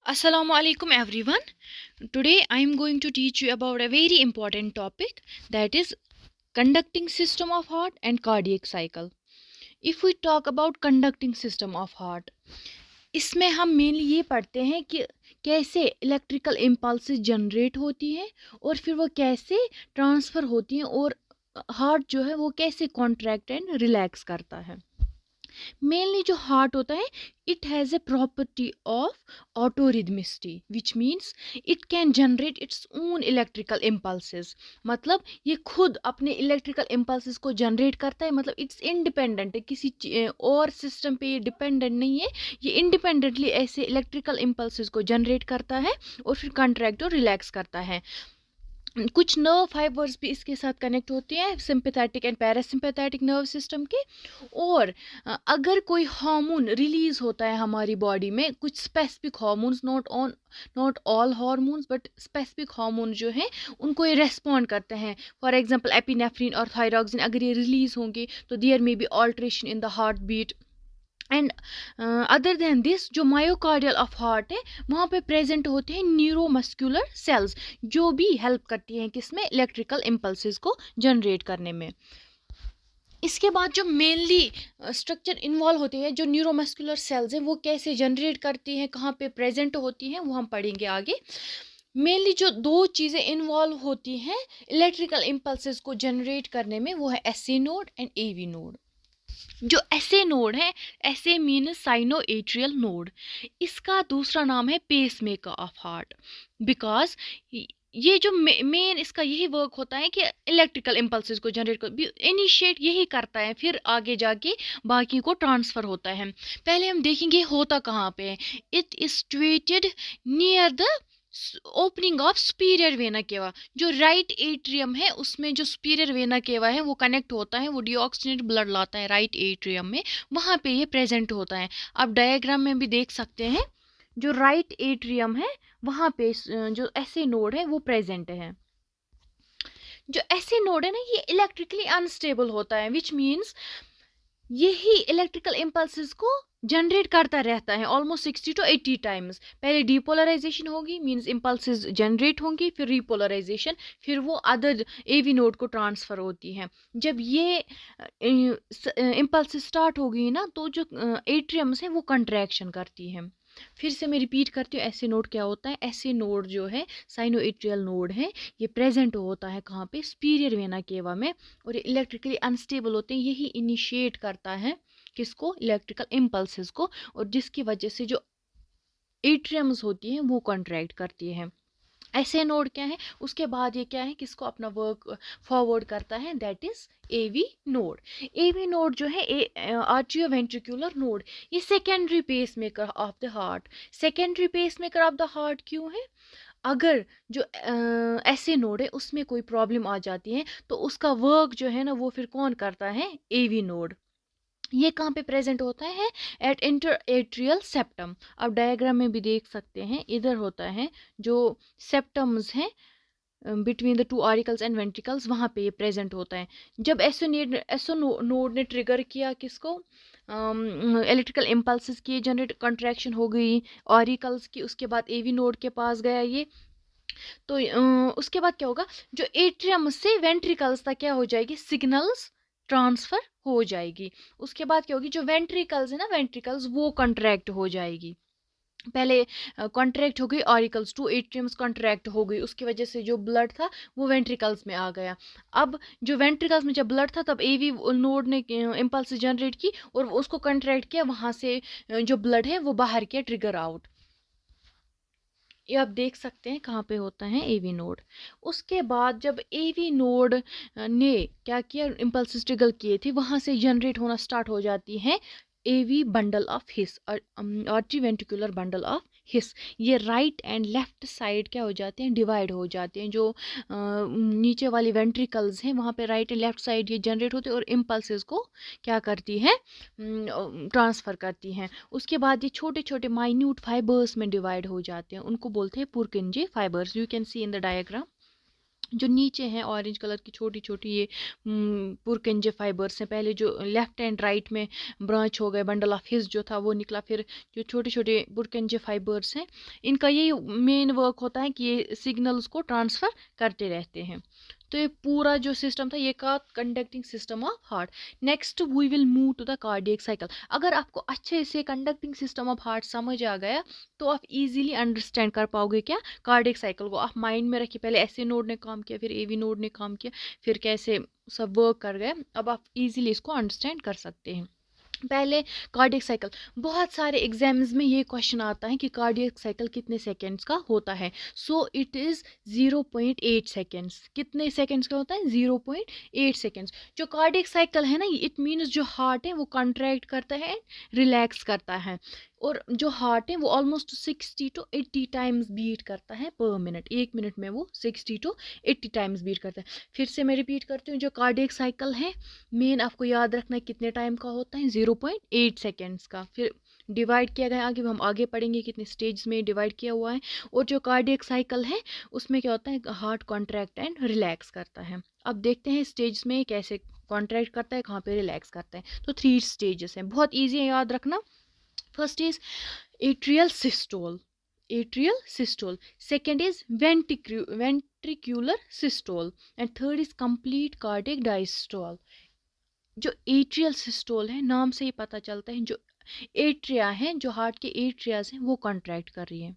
Assalamu alaikum everyone. Today I am going to teach you about a very important topic, that is conducting system of heart and cardiac cycle. If we talk about conducting system of heart, इसमें हम mainly ये पढ़ते हैं कि कैसे electrical impulses generate होती हैं और फिर वो कैसे ट्रांसफ़र होती हैं और हार्ट जो है वो कैसे कॉन्ट्रैक्ट एंड रिलैक्स करता है। मेनली जो हार्ट होता है, it has a property of autorhythmicity, which means it can generate its own electrical impulses. मतलब ये खुद अपने इलेक्ट्रिकल इम्पल्सेस को जनरेट करता है, मतलब इट्स इंडिपेंडेंट है, किसी और सिस्टम पे ये डिपेंडेंट नहीं है। ये इंडिपेंडेंटली ऐसे इलेक्ट्रिकल इम्पल्सेस को जनरेट करता है और फिर कंट्रैक्ट और रिलैक्स करता है। कुछ नर्व फाइबर्स भी इसके साथ कनेक्ट होते हैं, sympathetic and parasympathetic nerve system के। और अगर कोई हार्मोन रिलीज होता है हमारी बॉडी में, कुछ specific hormones, not all hormones but specific hormone जो हैं उनको ये रेस्पॉन्ड करते हैं। फॉर एग्जांपल एपिनेफ्रिन और थायरॉक्सिन अगर ये रिलीज होंगे तो there may be alteration in the heart beat. And other than this, जो मायोकार्डियल ऑफ हार्ट है वहाँ पे प्रेजेंट होते हैं न्यूरोमस्कुलर सेल्स, जो भी हेल्प करती हैं किसमें, इलेक्ट्रिकल इम्पल्सेस को जनरेट करने में। इसके बाद जो मेनली स्ट्रक्चर इन्वॉल्व होते हैं, जो न्यूरोमस्कुलर सेल्स हैं वो कैसे जनरेट करती हैं, कहाँ पे प्रेजेंट होती हैं, वो हम पढ़ेंगे आगे। मेनली जो दो चीज़ें इन्वॉल्व होती हैं इलेक्ट्रिकल इम्पल्सेस को जनरेट करने में, वो है SA node and AV node. जो एसए नोड है, SA mean sinoatrial node, इसका दूसरा नाम है pacemaker of heart. Because ये जो मेन इसका यही वर्क होता है कि इलेक्ट्रिकल इम्पल्सेस को जनरेट कर इनिशिएट यही करता है, फिर आगे जाके बाकी को ट्रांसफ़र होता है। पहले हम देखेंगे होता कहाँ पे है। It is situated near the opening of superior vena cava. जो राइट एट्रियम है उसमें जो सुपीरियर वेना केवा है वो कनेक्ट होता है, वो डीऑक्सीजनेट ब्लड लाता है राइट एट्रियम में, वहाँ पे ये प्रेजेंट होता है। आप डायग्राम में भी देख सकते हैं, जो राइट एट्रियम है वहाँ पे जो ऐसे नोड है वो प्रेजेंट है। जो ऐसे नोड है ना, ये इलेक्ट्रिकली अनस्टेबल होता है, विच मीन्स यही इलेक्ट्रिकल इम्पल्सेस को जनरेट करता रहता है ऑलमोस्ट 60 to 80 टाइम्स। पहले डीपोलराइजेशन होगी, मींस इम्पल्सेस जनरेट होंगी, फिर रिपोलराइजेशन, फिर वो अदर एवी नोड को ट्रांसफ़र होती हैं। जब ये इम्पल्सेस स्टार्ट होगी ना, तो जो एट्रियम्स हैं वो कंट्रैक्शन करती हैं। फिर से मैं रिपीट करती हूँ, ऐसे नोड क्या होता है। ऐसे नोड जो है साइनो एट्रियल नोड है, ये प्रेजेंट होता है कहाँ पे, सुपीरियर वेना केवा में, और ये इलेक्ट्रिकली अनस्टेबल होते हैं। यही इनिशिएट करता है किसको, इलेक्ट्रिकल इम्पल्सेस को, और जिसकी वजह से जो एट्रियम्स होती हैं वो कॉन्ट्रैक्ट करती हैं। ऐसे नोड क्या है, उसके बाद ये क्या है, किसको अपना वर्क फॉरवर्ड करता है, that is AV node. AV node जो है आर्टियो वेंट्रिकुलर नोड, ये secondary pacemaker of the heart. Secondary pacemaker of the heart क्यों है, अगर जो ऐसे नोड है उसमें कोई प्रॉब्लम आ जाती है तो उसका वर्क जो है ना वो फिर कौन करता है, एवी नोड। ये कहाँ पे प्रेजेंट होता है, एट इंटर एट्रियल सेप्टम। आप डायग्राम में भी देख सकते हैं, इधर होता है जो सेप्टम्स हैं between the two auricles and ventricles, वहाँ पे ये प्रेजेंट होता है। जब एसो नोड ने ट्रिगर किया किसको, इलेक्ट्रिकल इम्पल्सेस की जनरेट कंट्रैक्शन हो गई ऑरिकल्स की, उसके बाद एवी नोड के पास गया ये, तो उसके बाद क्या होगा, जो एट्रियम से वेंट्रिकल्स तक क्या हो जाएगी, सिग्नल्स ट्रांसफर हो जाएगी। उसके बाद क्या होगी, जो वेंट्रिकल्स है ना, वेंट्रिकल्स वो कंट्रैक्ट हो जाएगी। पहले कॉन्ट्रैक्ट हो गई ऑरिकल्स, टू एट्रियम्स कॉन्ट्रैक्ट हो गई, उसकी वजह से जो ब्लड था वो वेंट्रिकल्स में आ गया। अब जो वेंट्रिकल्स में जब ब्लड था तब एवी नोड ने इम्पल्स जनरेट की और उसको कॉन्ट्रैक्ट किया, वहाँ से जो ब्लड है वो बाहर किया, ट्रिगर आउट। ये आप देख सकते हैं कहाँ पे होता है, एवी नोड। उसके बाद जब एवी नोड ने क्या किया, इम्पल्स ट्रिगर किए थे, वहाँ से जनरेट होना स्टार्ट हो जाती है AV bundle of His, artery ventricular bundle of His. ये राइट एंड लेफ्ट साइड क्या हो जाते हैं, डिवाइड हो जाते हैं। जो नीचे वाली वेंट्रिकल्स हैं वहाँ पे राइट एंड लेफ्ट साइड ये जनरेट होते हैं और इम्पल्सेस को क्या करती है, ट्रांसफ़र करती हैं। उसके बाद ये छोटे छोटे माइन्यूट फाइबर्स में डिवाइड हो जाते हैं, उनको बोलते हैं पुरकिंजे fibres. You can see in the diagram. जो नीचे हैं ऑरेंज कलर की छोटी छोटी ये पुरकंजे फाइबर्स हैं, पहले जो लेफ्ट एंड राइट में ब्रांच हो गए, बंडल ऑफ हिज जो था वो निकला, फिर जो छोटे छोटे पुरकंजे फाइबर्स हैं इनका यही मेन वर्क होता है कि ये सिग्नल्स को ट्रांसफ़र करते रहते हैं। तो ये पूरा जो सिस्टम था ये का conducting system of heart. Next we will move to the cardiac cycle. अगर आपको अच्छे से कंडक्टिंग सिस्टम ऑफ हार्ट समझ आ गया तो आप इजीली अंडरस्टैंड कर पाओगे क्या कार्डियक साइकिल को। आप माइंड में रखिए, पहले ऐसे नोड ने काम किया, फिर एवी नोड ने काम किया, फिर कैसे सब वर्क कर गए। अब आप इजीली इसको अंडरस्टैंड कर सकते हैं। पहले कार्डियक साइकिल, बहुत सारे एग्जाम्स में ये क्वेश्चन आता है कि कार्डियक साइकिल कितने सेकंड्स का होता है। So it is 0.8 seconds. कितने सेकंड्स का होता है? 0.8 सेकंड्स। जो कार्डियक साइकिल है ना, इट मीन्स जो हार्ट है वो कॉन्ट्रैक्ट करता है, रिलैक्स करता है, और जो हार्ट है वो ऑलमोस्ट 60 to 80 टाइम्स बीट करता है पर मिनट। एक मिनट में वो 60 to 80 टाइम्स बीट करता है। फिर से मैं रिपीट करती हूँ, जो कार्डियक साइकिल है मेन आपको याद रखना है कितने टाइम का होता है, 0.8 सेकेंड्स का। फिर डिवाइड किया गया, आगे हम आगे पढ़ेंगे कितने स्टेज में डिवाइड किया हुआ है। और जो कार्डियक साइकिल है उसमें क्या होता है, हार्ट कॉन्ट्रैक्ट एंड रिलैक्स करता है। अब देखते हैं स्टेज में कैसे कॉन्ट्रैक्ट करता है, कहाँ पे रिलैक्स करता है। तो 3 स्टेजेस हैं, बहुत ईजी है याद रखना। First is atrial systole. Atrial systole. Second is ventricular systole. And third is complete cardiac diastole. जो एट्रियल सिस्टोल है, नाम से ही पता चलता है जो एट्रिया है, जो हार्ट के एट्रियाज हैं वो कॉन्ट्रैक्ट कर रही है।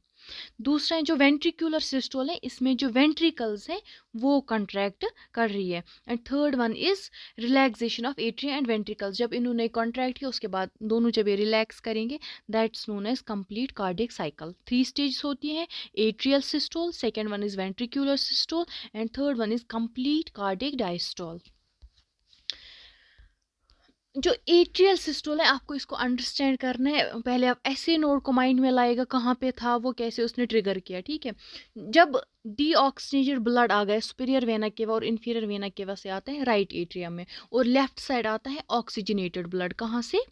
दूसरा है जो वेंट्रिकुलर सिस्टोल है, इसमें जो वेंट्रिकल्स हैं वो कॉन्ट्रैक्ट कर रही है। And third one is relaxation of atria and ventricles. जब इन्होंने कॉन्ट्रैक्ट किया उसके बाद दोनों जब ये रिलैक्स करेंगे, that's known as complete cardiac cycle. 3 stage होती हैं, atrial systole, second one is ventricular systole, and third one is complete cardiac diastole. जो एट्रियल सिस्टोल है आपको इसको अंडरस्टैंड करना है। पहले आप ऐसे नोड को माइंड में लाएगा, कहाँ पे था वो, कैसे उसने ट्रिगर किया, ठीक है। जब डीऑक्सीजनेटेड ब्लड आ गया सुपीरियर वेना केवा और इन्फीरियर वेना केवा से आता है राइट एट्रियम में, और लेफ्ट साइड आता है ऑक्सीजनेटेड ब्लड, कहाँ से?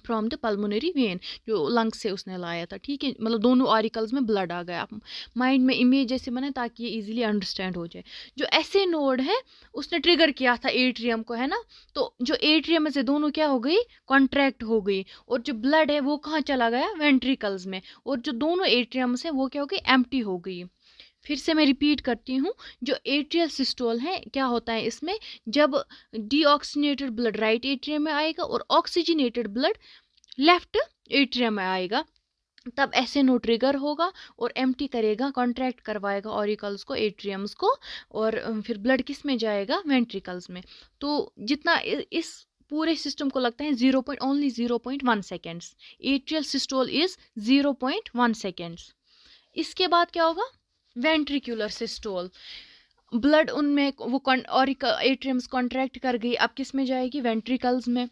फ्रॉम द पल्मोनरी वेन, जो लंग से उसने लाया था, ठीक है। मतलब दोनों ऑरिकल्स में ब्लड आ गया। आप माइंड में इमेज जैसे बनाए ताकि ये इजीली अंडरस्टैंड हो जाए। जो ऐसे नोड है उसने ट्रिगर किया था एट्रियम को, है ना। तो जो एट्रियम में से दोनों क्या हो गई, कॉन्ट्रैक्ट हो गई, और जो ब्लड है वो कहाँ चला गया, वेंट्रिकल्स में, और जो दोनों एट्रियम्स है वो क्या हो गई, एम्प्टी हो गई। फिर से मैं रिपीट करती हूँ, जो एट्रियल सिस्टोल है क्या होता है इसमें, जब डीऑक्सीजनेटेड ब्लड राइट एट्रियम में आएगा और ऑक्सीजनेटेड ब्लड लेफ्ट एट्रियम में आएगा, तब ऐसे नो ट्रिगर होगा और एम्प्टी करेगा, कॉन्ट्रैक्ट करवाएगा ऑरिकल्स को, एट्रियम्स को, और फिर ब्लड किस में जाएगा, वेंट्रिकल्स में। तो जितना इस पूरे सिस्टम को लगता है 0.1 seconds. Atrial systole is 0.1 seconds. इसके बाद क्या होगा, वेंट्रिकुलर सिस्टोल। ब्लड उनमें वो एट्रियम्स कॉन्ट्रैक्ट कर गई, अब किस में जाएगी, वेंट्रिकल्स में।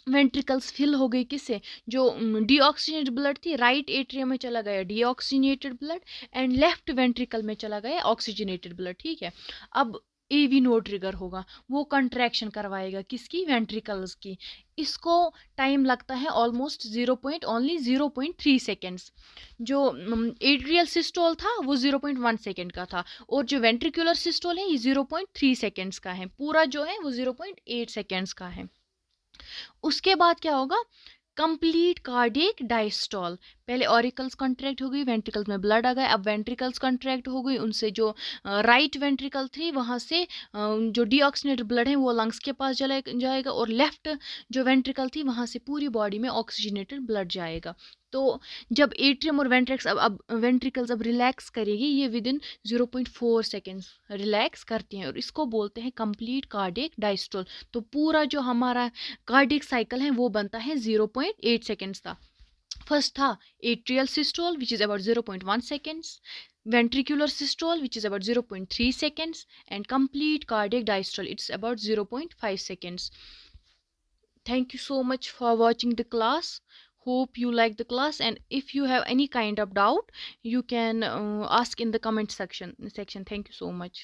वेंट्रिकल्स फिल हो गई किससे, जो डीऑक्सीजनेटेड ब्लड थी राइट एट्रियम में चला गया deoxygenated blood, and left ventricle में चला गया ऑक्सीजनेटेड ब्लड, ठीक है। अब एवी नोड ट्रिगर होगा, वो कंट्रैक्शन करवाएगा किसकी, वेंट्रिकल्स की। इसको टाइम लगता है ऑलमोस्ट 0.3 सेकेंड्स। जो एट्रियल सिस्टोल था वो 0.1 सेकेंड का था, और जो वेंट्रिकुलर सिस्टोल है ये 0.3 सेकेंड्स का है। पूरा जो है वो 0.8 सेकेंड्स का है। उसके बाद क्या होगा, कंप्लीट कार्डियक डायस्टोल। पहले ऑरिकल्स कॉन्ट्रैक्ट हो गई, वेंट्रिकल्स में ब्लड आ गया, अब वेंट्रिकल्स कॉन्ट्रैक्ट हो गई, उनसे जो राइट वेंट्रिकल थी वहाँ से जो डीऑक्सीजनेटेड ब्लड है वो लंग्स के पास चला जाएगा, और लेफ्ट जो वेंट्रिकल थी वहाँ से पूरी बॉडी में ऑक्सीजनेटेड ब्लड जाएगा। तो जब एट्रियम और वेंट्रिकल्स अब रिलैक्स करेगी, ये विद इन 0.4 सेकेंड्स रिलैक्स करती हैं, और इसको बोलते हैं कंप्लीट कार्डियक डायस्टोल। तो पूरा जो हमारा कार्डियक साइकिल है वो बनता है 0.8 सेकेंड्स का। फर्स्ट था atrial systole which is about 0.1 seconds, ventricular systole which is about 0.3 seconds, and complete cardiac diastole it's about 0.5 seconds. Thank you so much for watching the class. Hope you like the class, and if you have any kind of doubt you can ask in the comment section. Thank you so much.